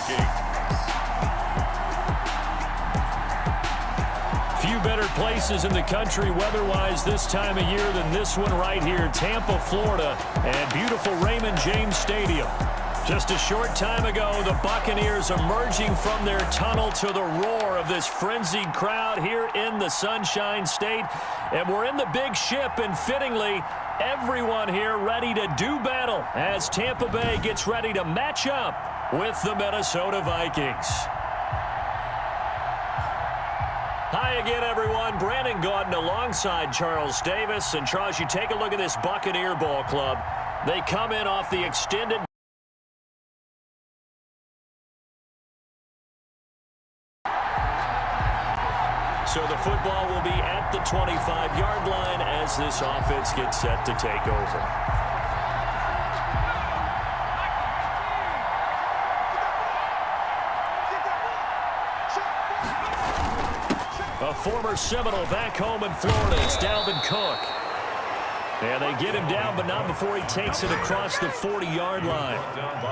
Vikings. Few better places in the country weather-wise this time of year than this one right here, Tampa, Florida, and beautiful Raymond James Stadium. Just a short time ago, the Buccaneers emerging from their tunnel to the roar of this frenzied crowd here in the Sunshine State. And we're in the big ship, and fittingly, everyone here ready to do battle as Tampa Bay gets ready to match up with the Minnesota Vikings. Hi again, everyone. Brandon Gaudin alongside Charles Davis. And Charles, you take a look at this Buccaneer ball club. They come in off the extended So the football will be at the 25-yard line as this offense gets set to take over. A former Seminole back home in Florida. It's Dalvin Cook. And they get him down, but not before he takes it across the 40-yard line.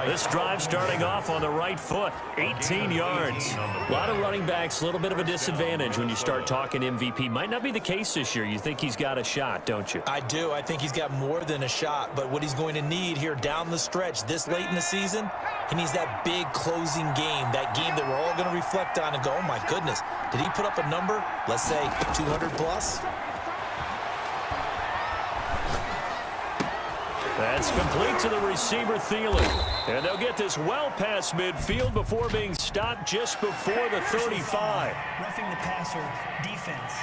This drive starting off on the right foot, 18 yards. A lot of running backs, a little bit of a disadvantage when you start talking MVP. Might not be the case this year. You think he's got a shot, don't you? I do. I think he's got more than a shot. But what he's going to need here down the stretch this late in the season, he needs that big closing game, that game that we're all going to reflect on and go, oh, my goodness, did he put up a number, let's say 200 plus? That's complete to the receiver, Thielen. And they'll get this well past midfield before being stopped just before the 35. Roughing the passer defense.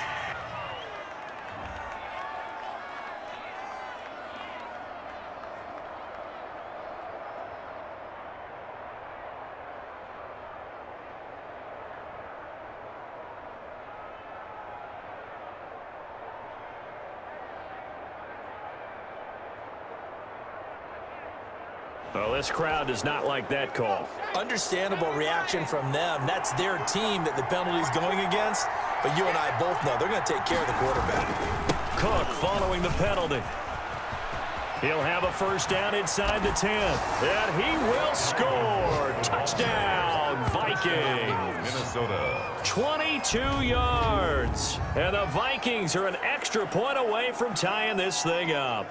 Well, this crowd does not like that call. Understandable reaction from them. That's their team that the penalty's going against. But you and I both know they're going to take care of the quarterback. Cook following the penalty. He'll have a first down inside the 10. And he will score. Touchdown, Vikings. Minnesota. 22 yards. And the Vikings are an extra point away from tying this thing up.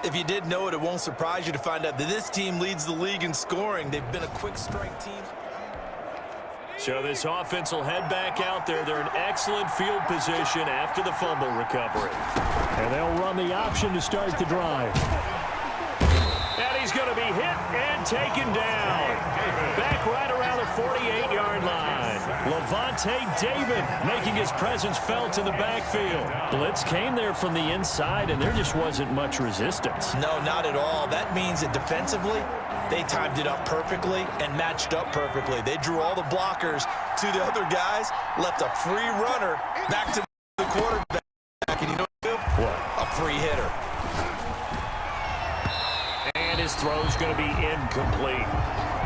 If you did know it, it won't surprise you to find out that this team leads the league in scoring. They've been a quick strike team. So this offense will head back out there. They're in excellent field position after the fumble recovery. And they'll run the option to start the drive. And he's going to be hit and taken down. Back right around the 48-yard line. Levante David making his presence felt in the backfield. Blitz came there from the inside, and there just wasn't much resistance. No, not at all. That means that defensively, they timed it up perfectly and matched up perfectly. They drew all the blockers to the other guys, left a free runner back to the quarterback. And you know what? A free hitter. And his throw's going to be incomplete.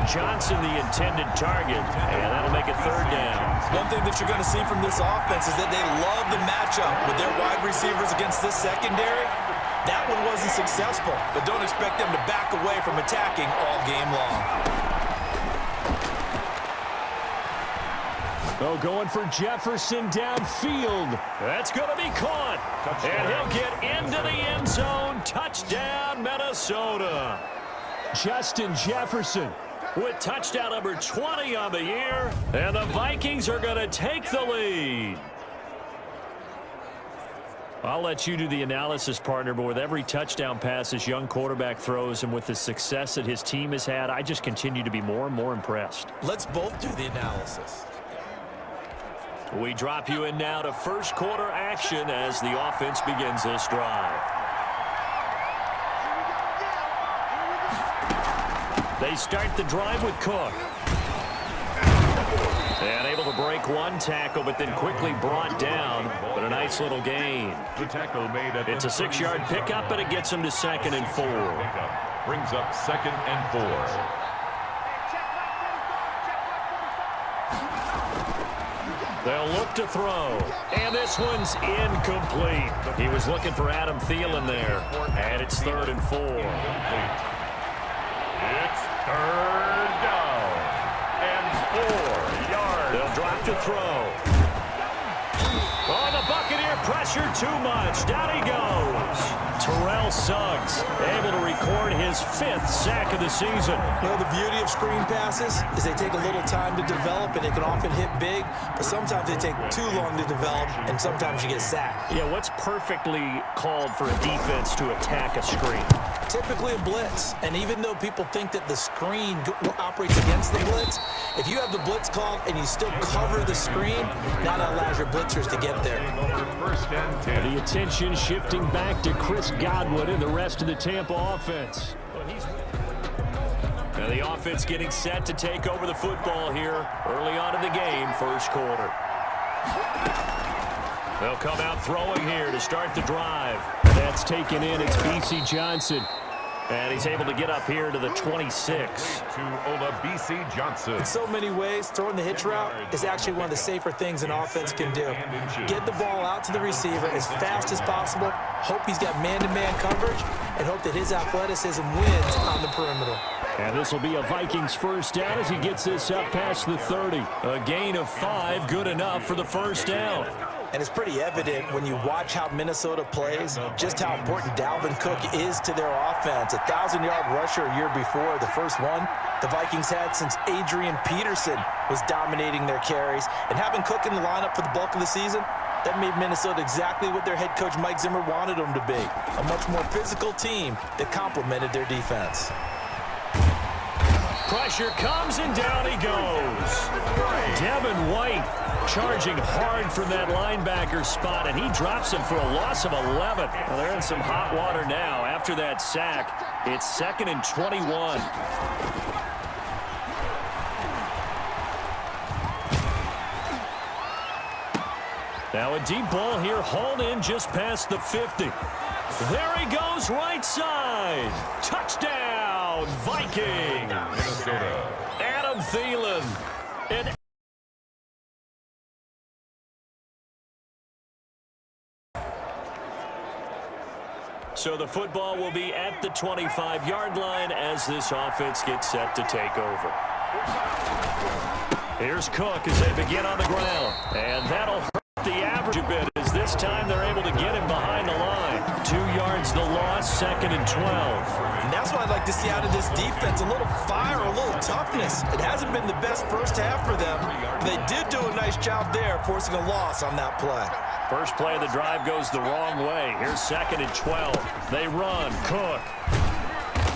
Johnson the intended target, and that'll make it third down. One thing that you're going to see from this offense is that they love the matchup with their wide receivers against this secondary. That one wasn't successful, but don't expect them to back away from attacking all game long. Oh, going for Jefferson downfield. That's going to be caught. Touchdown. And he'll get into the end zone. Touchdown, Minnesota. Justin Jefferson with touchdown number 20 on the year. And the Vikings are going to take the lead. I'll let you do the analysis, partner, but with every touchdown pass this young quarterback throws and with the success that his team has had, I just continue to be more and more impressed. Let's both do the analysis. We drop you in now to first quarter action as the offense begins this drive. They start the drive with Cook. And able to break one tackle, but then quickly brought down. But a nice little gain. The tackle made at It's a 6-yard pickup, but it gets him to 2nd and 4. Brings up 2nd and 4. They'll look to throw. And this one's incomplete. He was looking for Adam Thielen there. And it's 3rd and 4. It's 3rd down. drop to throw. Oh, the Buccaneer pressure too much. Down he goes. Terrell Suggs able to record his 5th sack of the season. You know, the beauty of screen passes is they take a little time to develop, and they can often hit big, but sometimes they take too long to develop, and sometimes you get sacked. Yeah, what's perfectly called for a defense to attack a screen? Typically a blitz, and even though people think that the screen operates against the blitz, if you have the blitz called and you still cover the screen, now that allows your blitzers to get there. First and 10. The attention shifting back to Chris Godwin and the rest of the Tampa offense. Now the offense getting set to take over the football here early on in the game, first quarter. They'll come out throwing here to start the drive. That's taken in. It's B.C. Johnson. And he's able to get up here to the 26. To B.C. Johnson. In so many ways, throwing the hitch route is actually one of the safer things an offense can do. Get the ball out to the receiver as fast as possible, hope he's got man-to-man coverage, and hope that his athleticism wins on the perimeter. And this will be a Vikings first down as he gets this up past the 30. A gain of 5, good enough for the first down. And it's pretty evident when you watch how Minnesota plays, just how important Dalvin Cook is to their offense. A 1,000-yard rusher a year before, the first one the Vikings had since Adrian Peterson was dominating their carries. And having Cook in the lineup for the bulk of the season, that made Minnesota exactly what their head coach Mike Zimmer wanted them to be. A much more physical team that complemented their defense. Pressure comes and down he goes. Devin White charging hard from that linebacker spot, and he drops him for a loss of 11. Well, they're in some hot water now. After that sack, it's 2nd and 21. Now a deep ball here, hauled in just past the 50. There he goes, right side. Touchdown, Vikings. Minnesota. Adam Thielen. And so the football will be at the 25-yard line as this offense gets set to take over. Here's Cook as they begin on the ground. And that'll hurt the average a bit as this time they're able to get him behind the line. 2 yards the loss, 2nd and 12. And that's what I'd like to see out of this defense, a little fire, a little toughness. It hasn't been the best first half for them. They did do a nice job there, forcing a loss on that play. First play of the drive goes the wrong way. Here's 2nd and 12. They run. Cook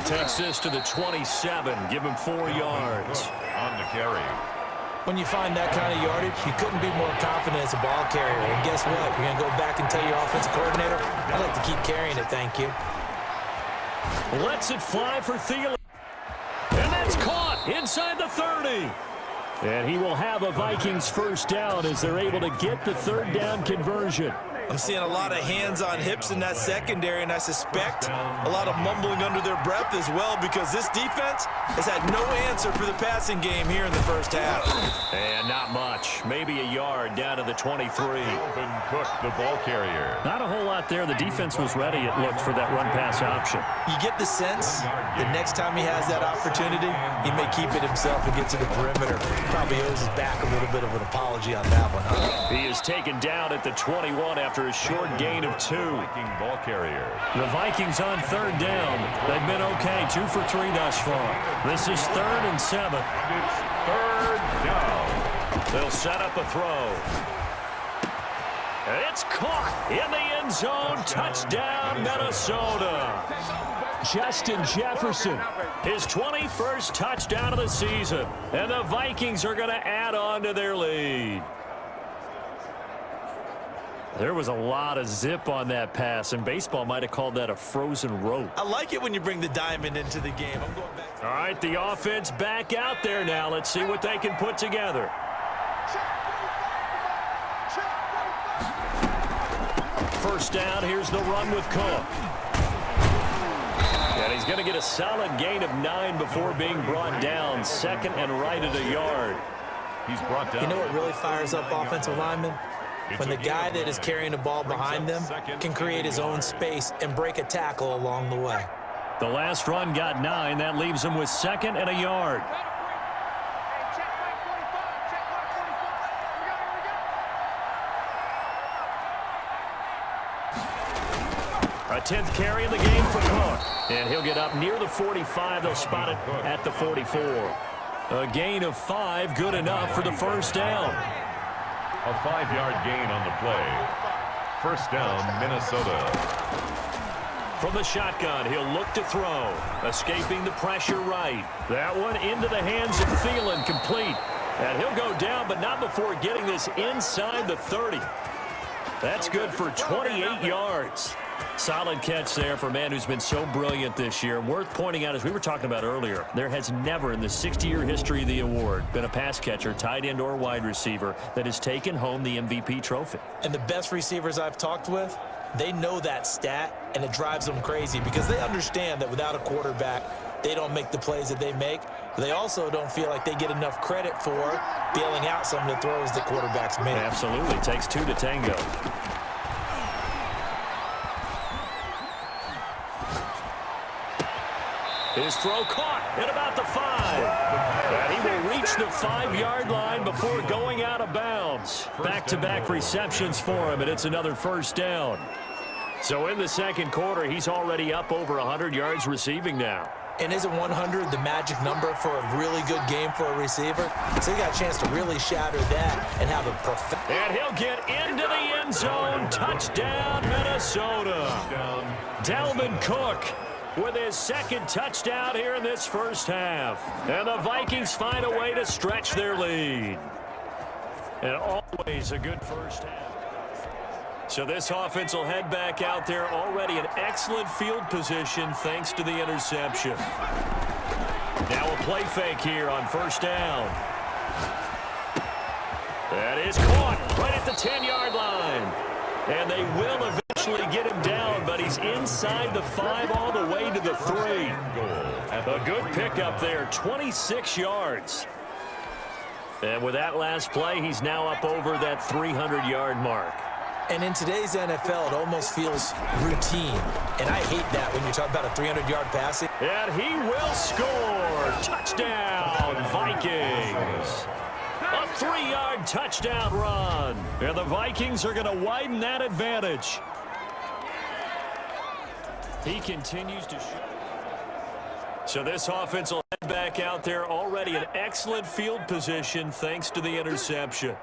takes this to the 27. Give him 4 yards. On the carry. When you find that kind of yardage, you couldn't be more confident as a ball carrier. And guess what? You're going to go back and tell your offensive coordinator, I'd like to keep carrying it, thank you. Lets it fly for Thielen. And that's caught inside the 30. And he will have a Vikings first down as they're able to get the 3rd down conversion. I'm seeing a lot of hands on hips in that secondary, and I suspect a lot of mumbling under their breath as well, because this defense has had no answer for the passing game here in the first half. And not much. Maybe a yard down to the 23. Dalvin Cook, the ball carrier. Not a whole lot there. The defense was ready, it looked, for that run-pass option. You get the sense the next time he has that opportunity, he may keep it himself and get to the perimeter. Probably owes his back a little bit of an apology on that one, huh? He is taken down at the 21 after a short gain of 2. Viking ball carrier. The Vikings on 3rd down. They've been okay, 2 for 3 thus far. This is 3rd and 7. It's 3rd down. They'll set up a throw. It's caught in the end zone. Touchdown, Minnesota. Justin Jefferson, his 21st touchdown of the season. And the Vikings are going to add on to their lead. There was a lot of zip on that pass, and baseball might have called that a frozen rope. I like it when you bring the diamond into the game. I'm going back. All right, the offense back out there now. Let's see what they can put together. First down, here's the run with Cook. And he's going to get a solid gain of 9 before being brought down. 2nd and right at a yard. He's brought down. You know what really fires up offensive linemen? When the guy that is carrying the ball behind them can create his own space and break a tackle along the way. The last run got 9. That leaves him with 2nd and a yard. A 10th carry in the game for Cook. And he'll get up near the 45. They'll spot it at the 44. A gain of 5, good enough for the first down. A 5-yard gain on the play. First down, Minnesota. From the shotgun, he'll look to throw. Escaping the pressure right. That one into the hands of Thielen, complete. And he'll go down, but not before getting this inside the 30. That's good for 28 yards. Solid catch there for a man who's been so brilliant this year. Worth pointing out, as we were talking about earlier, there has never in the 60-year history of the award been a pass catcher, tight end, or wide receiver that has taken home the MVP trophy. And the best receivers I've talked with, they know that stat, and it drives them crazy because they understand that without a quarterback, they don't make the plays that they make. They also don't feel like they get enough credit for bailing out some of the throws the quarterbacks make. Absolutely. Takes 2 to tango. His throw caught at about the 5. And he will reach the 5-yard line before going out of bounds. Back-to-back receptions for him, and it's another first down. So in the second quarter, he's already up over 100 yards receiving now. And isn't 100 the magic number for a really good game for a receiver? So he got a chance to really shatter that and have a perfect. And he'll get into the end zone. Touchdown, Minnesota. Dalvin Cook with his second touchdown here in this first half. And the Vikings find a way to stretch their lead. And always a good first half. So this offense will head back out there, already an excellent field position thanks to the interception. Now a play fake here on first down. That is caught right at the 10-yard line. And they will eventually get him down, but he's inside the 5 all the way to the 3. A good pickup there, 26 yards. And with that last play, he's now up over that 300-yard mark. And in today's NFL, it almost feels routine. And I hate that when you talk about a 300-yard passing. And he will score. Touchdown, Vikings. A 3-yard touchdown run. And the Vikings are going to widen that advantage. He continues to shoot. So this offense will head back out there, already an excellent field position thanks to the interception.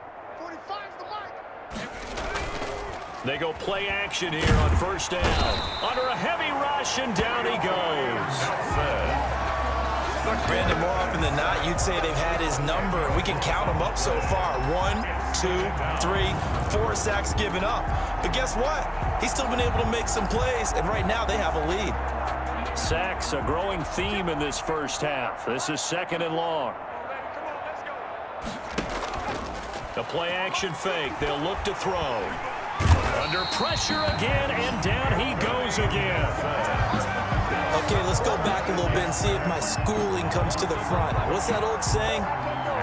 They go play action here on first down. Under a heavy rush, and down he goes. Brandon, more often than not, you'd say they've had his number, and we can count them up so far. 1, 2, 3, 4 sacks given up. But guess what? He's still been able to make some plays, and right now they have a lead. Sacks, a growing theme in this first half. This is second and long. The play action fake. They'll look to throw. Under pressure again, and down he goes again. Okay, let's go back a little bit and see if my schooling comes to the front. What's that old saying?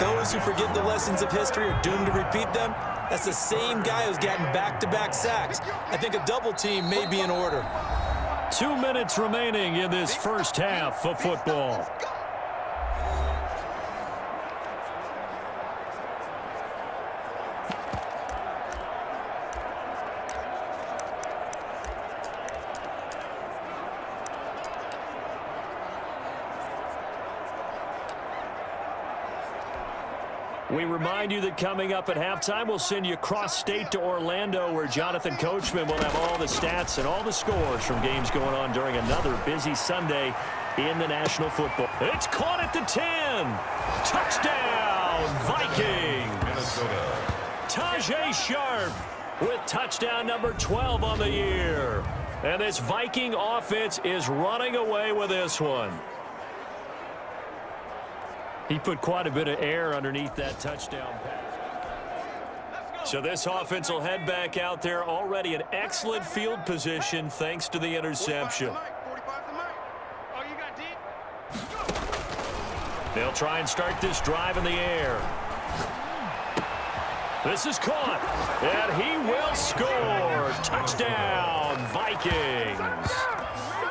Those who forget the lessons of history are doomed to repeat them. That's the same guy who's gotten back-to-back sacks. I think a double team may be in order. 2 minutes remaining in this first half of football. We remind you that coming up at halftime, we'll send you cross-state to Orlando, where Jonathan Coachman will have all the stats and all the scores from games going on during another busy Sunday in the National Football. It's caught at the 10. Touchdown, Vikings. Minnesota. Tajay Sharp with touchdown number 12 on the year. And this Viking offense is running away with this one. He put quite a bit of air underneath that touchdown pass. So this offense will head back out there, already an excellent field position thanks to the interception. They'll try and start this drive in the air. This is caught, and he will score. Touchdown, Vikings.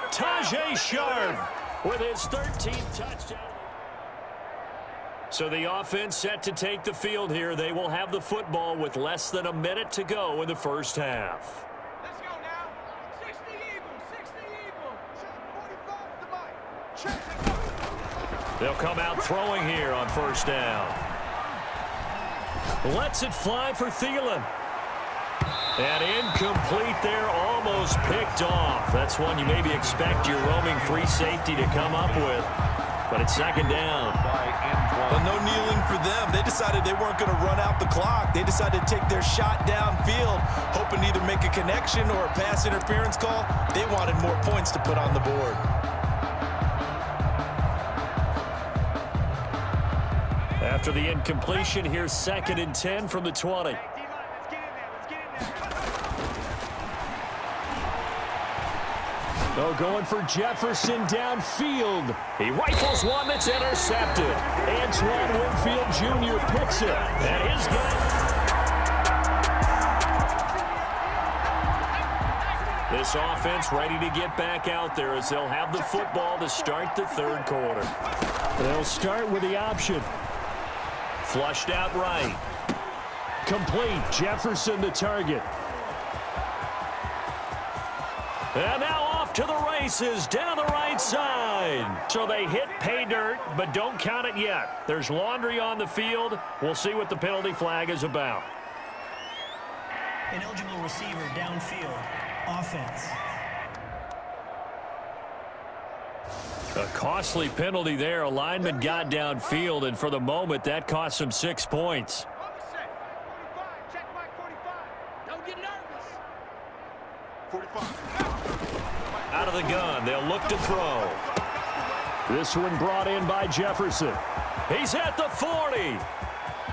Tajay Sharp with his 13th touchdown. So the offense set to take the field here. They will have the football with less than a minute to go in the first half. Let's go now. 60 Eagles, 60. They'll come out throwing here on first down. Lets it fly for Thielen. And incomplete there, almost picked off. That's one you maybe expect your roaming free safety to come up with. But it's second down. Well, no kneeling for them. They decided they weren't going to run out the clock. They decided to take their shot downfield, hoping to either make a connection or a pass interference call. They wanted more points to put on the board. After the incompletion, here's 2nd and 10 from the 20. Oh, going for Jefferson downfield. He rifles one that's intercepted. Antoine Winfield Jr. picks it. And his guy. This offense ready to get back out there as they'll have the football to start the third quarter. They'll start with the option. Flushed out right. Complete. Jefferson the target. And now off to the races down the right side. So they hit pay dirt, but don't count it yet. There's laundry on the field. We'll see what the penalty flag is about. Ineligible receiver downfield. Offense. A costly penalty there. A lineman got downfield, and for the moment, that cost him 6 points. Out of the gun, they'll look to throw. This one brought in by Jefferson. He's at the 40.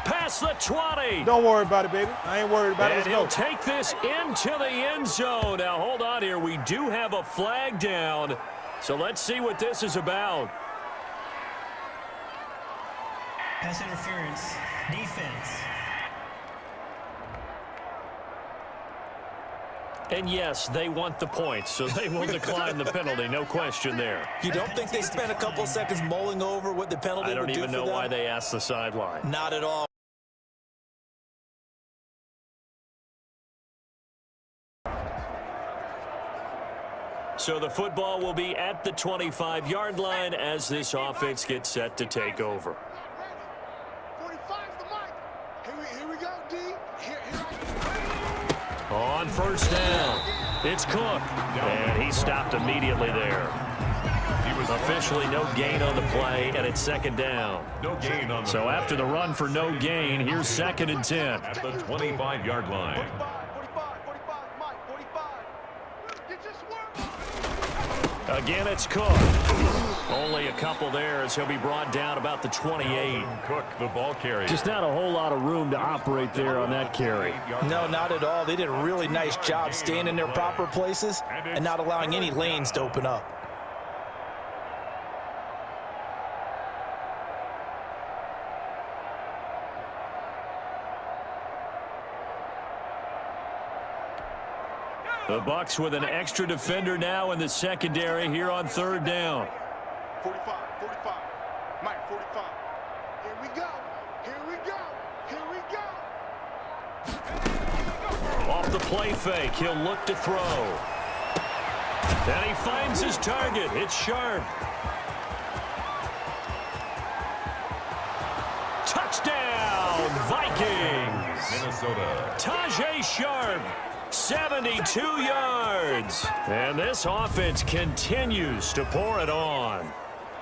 Past the 20. Don't worry about it, baby. I ain't worried about it. And he'll take this into the end zone. Now, hold on here. We do have a flag down. So let's see what this is about. Pass interference. Defense. And yes, they want the points, so they will decline the penalty. No question there. You don't think they spent a couple of seconds mulling over what the penalty would do for them? I don't even know why they asked the sideline. Not at all. So the football will be at the 25-yard line as this offense gets set to take over. 45's the mic. Here we go, D. On first down, it's Cook, and he stopped immediately there. He was Officially no gain on the play, and it's second down. no gain on the So play. after the run for no gain, here's 2nd and 10. At the 25-yard line. 45, Mike, 45. You just work. Again, it's Cook. Only a couple there as he'll be brought down about the 28. Cook, the ball carrier. Just not a whole lot of room to operate there on that carry. No, not at all. They did a really nice job staying in their proper places and not allowing any lanes to open up. The Bucs with an extra defender now in the secondary here on third down. 45, Mike, 45. Here we go. Off the play fake, he'll look to throw. And he finds his target. It's Sharp. Touchdown, Vikings. Minnesota. Tajay Sharp, 72 yards. And this offense continues to pour it on.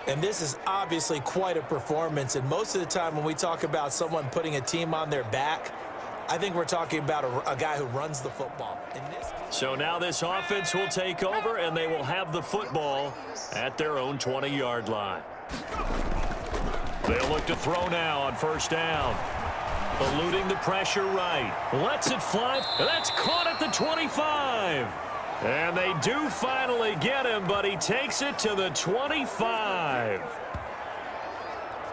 And this is obviously quite a performance. And most of the time when we talk about someone putting a team on their back, I think we're talking about a guy who runs the football. So now this offense will take over, and they will have the football at their own 20-yard line. They'll look to throw now on first down. Eluding the pressure right. Lets it fly. That's caught at the 25. And they do finally get him, but he takes it to the 25.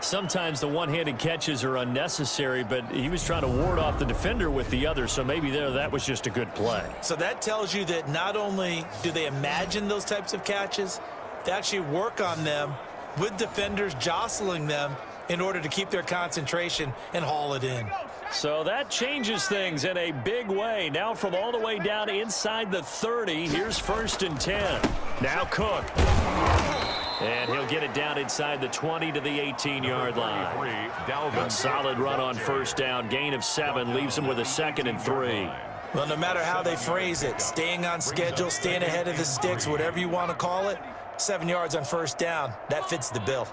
Sometimes the one-handed catches are unnecessary, but he was trying to ward off the defender with the other, so maybe that was just a good play. So that tells you that not only do they imagine those types of catches, they actually work on them with defenders jostling them in order to keep their concentration and haul it in. So that changes things in a big way. Now from all the way down inside the 30, here's 1st and 10. Now Cook. And he'll get it down inside the 20 to the 18-yard line. A solid run on first down. Gain of 7 leaves him with a 2nd and 3. Well, no matter how they phrase it, staying on schedule, staying ahead of the sticks, whatever you want to call it, 7 yards on first down, that fits the bill.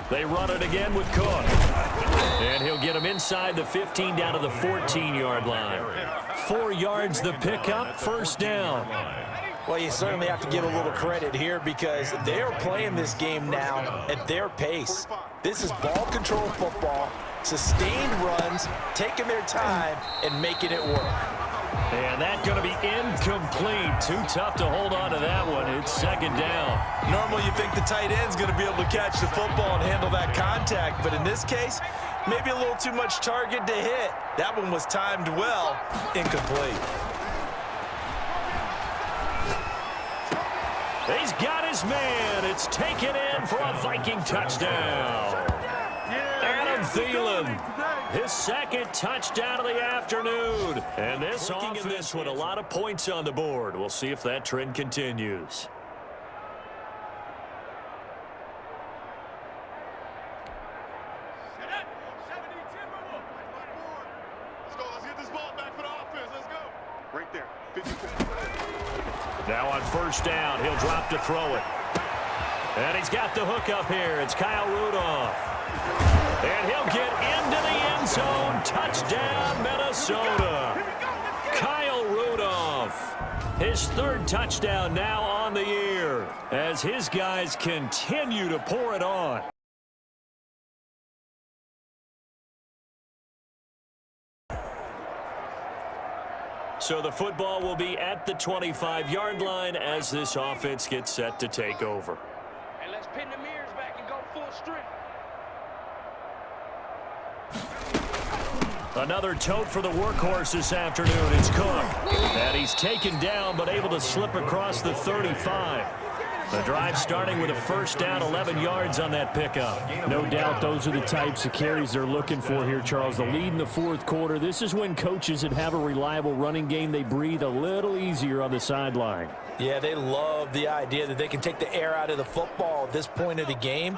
They run it again with Cook. And he'll get him inside the 15 down to the 14-yard line. 4 yards the pickup, first down. Well, you certainly have to give a little credit here because they are playing this game now at their pace. This is ball control football, sustained runs, taking their time, and making it work. And that's going to be incomplete. Too tough to hold on to that one. It's 2nd down. Normally you think the tight end's going to be able to catch the football and handle that contact, but in this case, maybe a little too much target to hit. That one was timed well, incomplete. He's got his man. It's taken in for a Viking touchdown. Adam Thielen, his 2nd touchdown of the afternoon. And this offense with a lot of points on the board. We'll see if that trend continues. Let's get this ball back for the offense. Let's go. Right there. 50. Now on first down, he'll drop to throw it. And he's got the hook up here. It's Kyle Rudolph. And he'll get into the end zone. Touchdown, Minnesota. Kyle Rudolph. His 3rd touchdown now on the year as his guys continue to pour it on. So the football will be at the 25-yard line as this offense gets set to take over. And let's pin the mirrors back and go full strength. Another tote for the workhorse this afternoon. It's Cook. And he's taken down but able to slip across the 35. The drive starting with a first down, 11 yards on that pickup. No doubt those are the types of carries they're looking for here, Charles. The lead in the 4th quarter. This is when coaches that have a reliable running game, they breathe a little easier on the sideline. Yeah, they love the idea that they can take the air out of the football at this point of the game.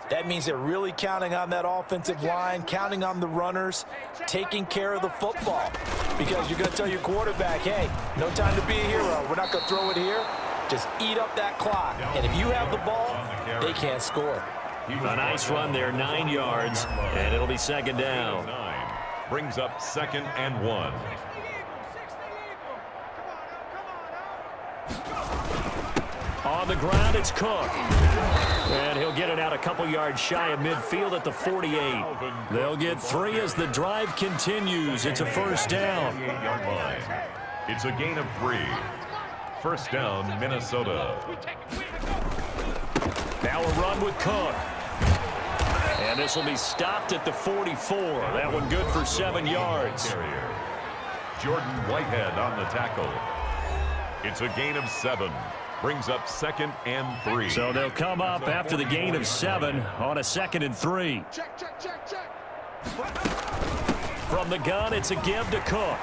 That means they're really counting on that offensive line, counting on the runners, taking care of the football. Because you're going to tell your quarterback, hey, no time to be a hero. We're not going to throw it here. Just eat up that clock. And if you have the ball, they can't score. A nice run there, 9 yards, and it'll be 2nd down. Brings up 2nd and 1. On the ground, it's Cook. And he'll get it out a couple yards shy of midfield at the 48. They'll get 3 as the drive continues. It's a first down. It's a gain of 3. First down, Minnesota. Now a run with Cook. And this will be stopped at the 44. That one good for 7 yards. Jordan Whitehead on the tackle. It's a gain of 7. Brings up 2nd and 3. So they'll come up after the gain of 7 on a 2nd and 3. Check, check, check, check. From the gun, it's a give to Cook.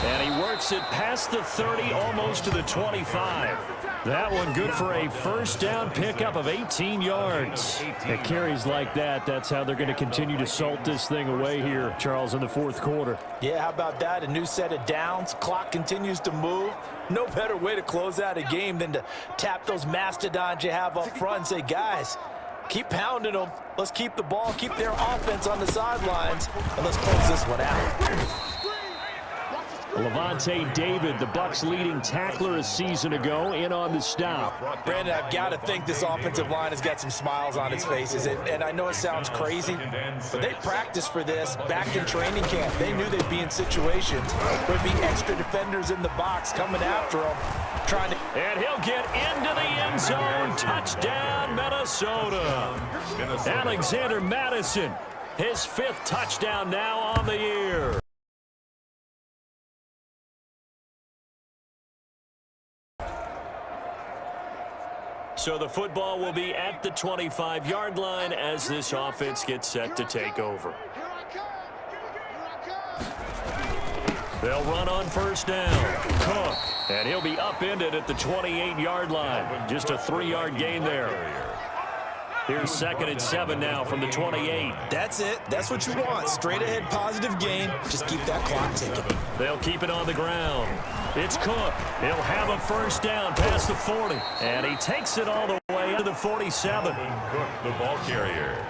And he works it past the 30, almost to the 25. That one good for a first down pickup of 18 yards. At carries like that, that's how they're going to continue to salt this thing away here, Charles, in the 4th quarter. Yeah, how about that? A new set of downs. Clock continues to move. No better way to close out a game than to tap those mastodons you have up front and say, guys, keep pounding them. Let's keep the ball, keep their offense on the sidelines, and let's close this one out. Levante David, the Bucs' leading tackler a season ago, in on the stop. Brandon, I've got to think this offensive line has got some smiles on its faces. And I know it sounds crazy, but they practiced for this back in training camp. They knew they'd be in situations where there'd be extra defenders in the box coming after them, trying to... And he'll get into the end zone. Touchdown, Minnesota. Alexander Madison, his 5th touchdown now on the year. So the football will be at the 25-yard line as this offense gets set to take over. They'll run on first down. Cook. And he'll be upended at the 28-yard line. Just a 3-yard gain there. Here's 2nd and 7 now from the 28. That's it. That's what you want. Straight ahead positive gain. Just keep that clock ticking. They'll keep it on the ground. It's Cook. He'll have a first down past the 40. And he takes it all the way to the 47. Cook, the ball carrier.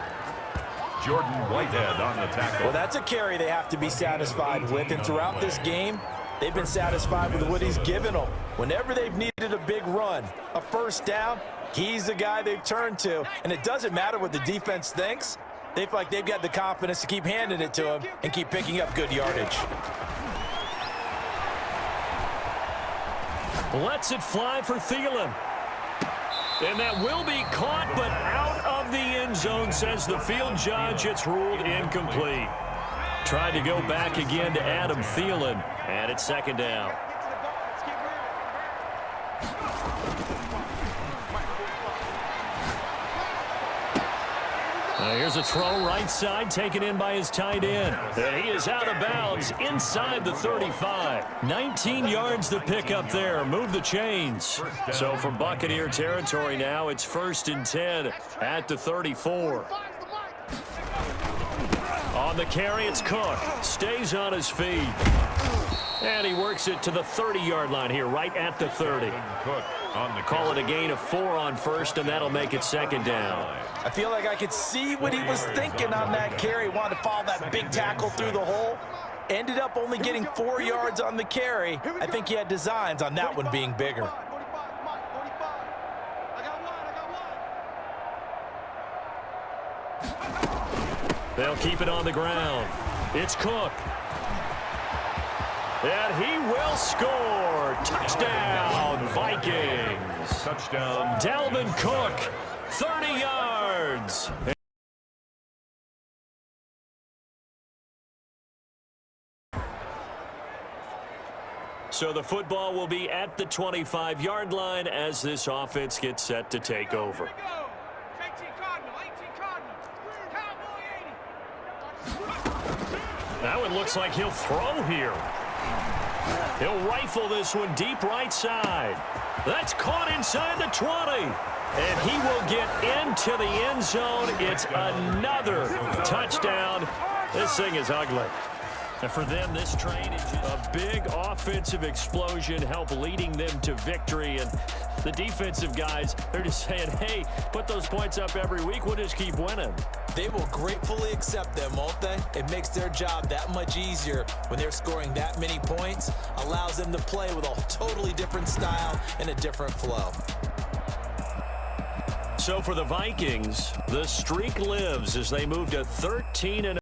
Jordan Whitehead on the tackle. Well, that's a carry they have to be satisfied with. And throughout this game, they've been satisfied with what he's given them. Whenever they've needed a big run, a first down, he's the guy they've turned to. And it doesn't matter what the defense thinks. They feel like they've got the confidence to keep handing it to him and keep picking up good yardage. Lets it fly for Thielen. And that will be caught, but out of the end zone, says the field judge. It's ruled incomplete. Tried to go back again to Adam Thielen, and it's 2nd down. Here's a throw right side, taken in by his tight end. And he is out of bounds inside the 35. 19 yards to pick up there. Move the chains. So from Buccaneer territory now, it's 1st and 10 at the 34. On the carry, it's Cook. Stays on his feet. And he works it to the 30-yard line here, right at the 30. Cook on the Call it a gain of 4 on first, and that'll make it 2nd down. I feel like I could see what he was thinking on that carry. Wanted to follow that big tackle through the hole. Ended up only getting 4 yards on the carry. I think he had designs on that one being bigger. They'll keep it on the ground. It's Cook. And he will score. Touchdown, Vikings. touchdown. Dalvin Cook, 30 yards. So the football will be at the 25-yard line as this offense gets set to take over. That one looks like he'll throw here. He'll rifle this one deep right side. That's caught inside the 20. And he will get into the end zone. It's another touchdown. This thing is ugly. And for them, this train is just a big offensive explosion, help leading them to victory. And the defensive guys, they're just saying, hey, put those points up every week. We'll just keep winning. They will gratefully accept them, won't they? It makes their job that much easier when they're scoring that many points. Allows them to play with a totally different style and a different flow. So for the Vikings, the streak lives as they move to 13-0.